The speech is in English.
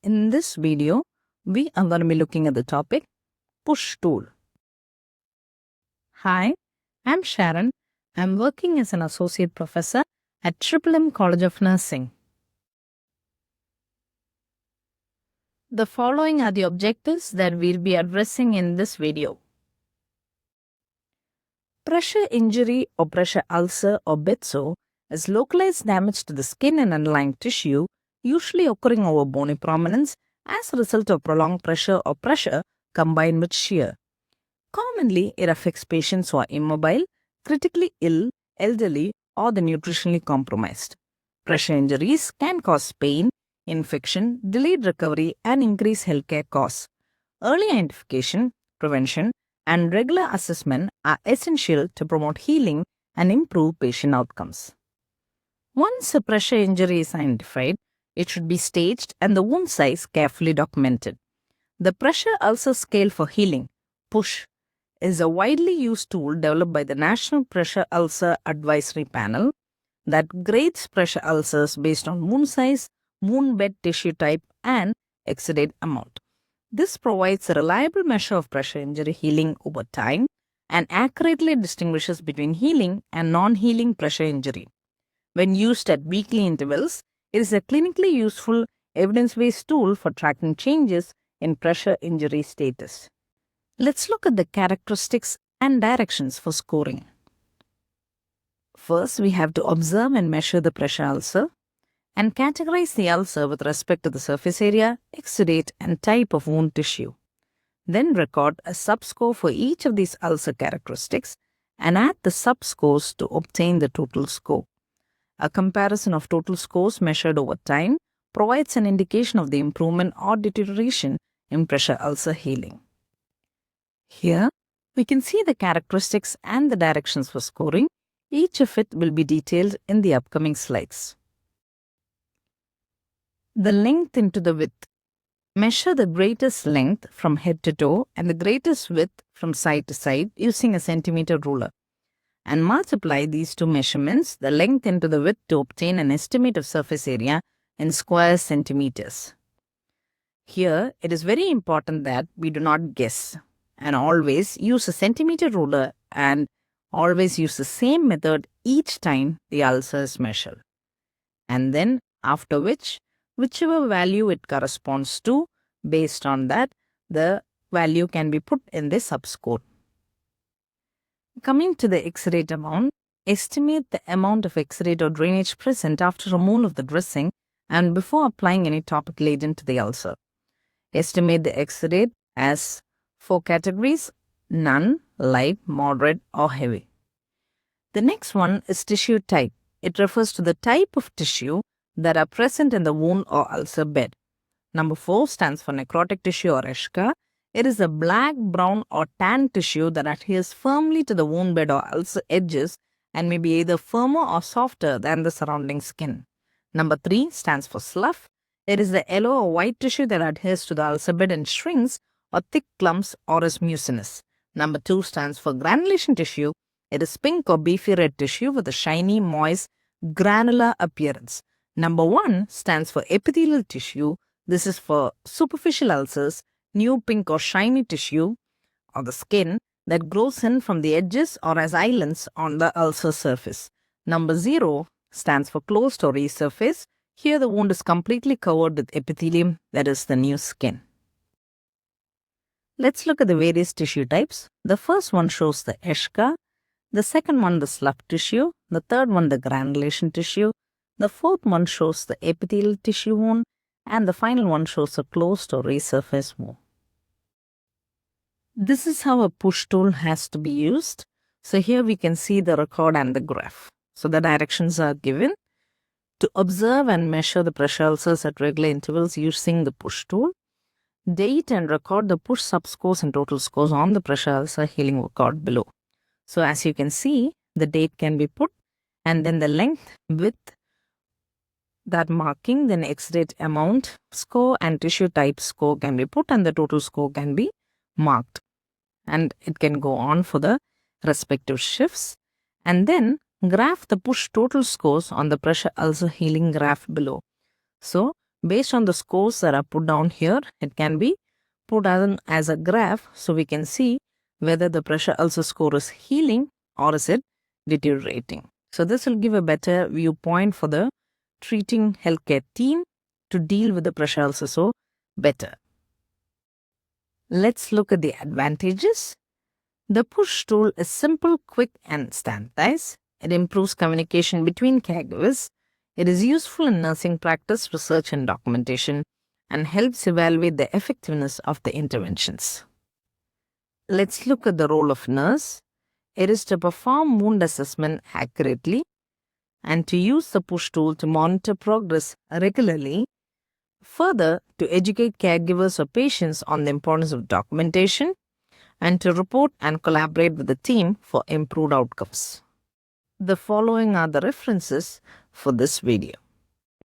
In this video, we are going to be looking at the topic push tool. Hi, I'm Sharon. I'm working as an associate professor at M College of Nursing. The following are the objectives that we'll be addressing in this video. Pressure injury or pressure ulcer or BITSO is localized damage to the skin and underlying tissue, usually occurring over bony prominence as a result of prolonged pressure or pressure combined with shear. Commonly, it affects patients who are immobile, critically ill, elderly, or the nutritionally compromised. Pressure injuries can cause pain, infection, delayed recovery, and increased healthcare costs. Early identification, prevention, and regular assessment are essential to promote healing and improve patient outcomes. Once a pressure injury is identified, it should be staged and the wound size carefully documented. The pressure ulcer scale for healing, PUSH, is a widely used tool developed by the National Pressure Ulcer Advisory Panel that grades pressure ulcers based on wound size, wound bed tissue type, and exudate amount. This provides a reliable measure of pressure injury healing over time and accurately distinguishes between healing and non-healing pressure injury. When used at weekly intervals, it is a clinically useful, evidence-based tool for tracking changes in pressure injury status. Let's look at the characteristics and directions for scoring. First, we have to observe and measure the pressure ulcer and categorize the ulcer with respect to the surface area, exudate, and type of wound tissue. Then record a subscore for each of these ulcer characteristics and add the subscores to obtain the total score. A comparison of total scores measured over time provides an indication of the improvement or deterioration in pressure ulcer healing. Here, we can see the characteristics and the directions for scoring. Each of it will be detailed in the upcoming slides. The length into the width. Measure the greatest length from head to toe and the greatest width from side to side using a centimeter ruler, and multiply these two measurements, the length into the width, to obtain an estimate of surface area in square centimeters. Here, it is very important that we do not guess and always use a centimeter ruler and always use the same method each time the ulcer is measured. And then, after whichever value it corresponds to, based on that, the value can be put in the subscore. Coming to the exudate amount, estimate the amount of exudate or drainage present after removal of the dressing and before applying any topical agent to the ulcer. Estimate the exudate as 4 categories: none, light, moderate, or heavy. The next one is tissue type. It refers to the type of tissue that are present in the wound or ulcer bed. Number 4 stands for necrotic tissue or eschar. It is a black, brown, or tan tissue that adheres firmly to the wound bed or ulcer edges and may be either firmer or softer than the surrounding skin. Number 3 stands for slough. It is the yellow or white tissue that adheres to the ulcer bed and shrinks, or thick clumps, or is mucinous. Number 2 stands for granulation tissue. It is pink or beefy red tissue with a shiny, moist, granular appearance. Number 1 stands for epithelial tissue. This is for superficial ulcers, new pink or shiny tissue or the skin that grows in from the edges or as islands on the ulcer surface. Number 0 stands for closed or resurface. Here the wound is completely covered with epithelium, that is the new skin. Let's look at the various tissue types. The first one shows the eschar, the second one the slough tissue, the third one the granulation tissue, the fourth one shows the epithelial tissue wound, and the final one shows a closed or resurface wound. This is how a push tool has to be used. So here we can see the record and the graph. So the directions are given to observe and measure the pressure ulcers at regular intervals using the push tool. Date and record the push subscores and total scores on the pressure ulcer healing record below. So as you can see, the date can be put and then the length, width, that marking, then exudate amount score and tissue type score can be put and the total score can be marked. And it can go on for the respective shifts. And then graph the push total scores on the pressure ulcer healing graph below. So Based on the scores that are put down here, it can be put as a graph so we can see whether the pressure ulcer score is healing or is it deteriorating. So this will give a better viewpoint for the treating healthcare team to deal with the pressure ulcer so better. Let's look at the advantages. The push tool is simple, quick and standardized. It improves communication between caregivers. It is useful in nursing practice, research and documentation, and helps evaluate the effectiveness of the interventions. Let's look at the role of nurse. It is to perform wound assessment accurately and to use the push tool to monitor progress regularly. Further, to educate caregivers or patients on the importance of documentation and to report and collaborate with the team for improved outcomes. The following are the references for this video.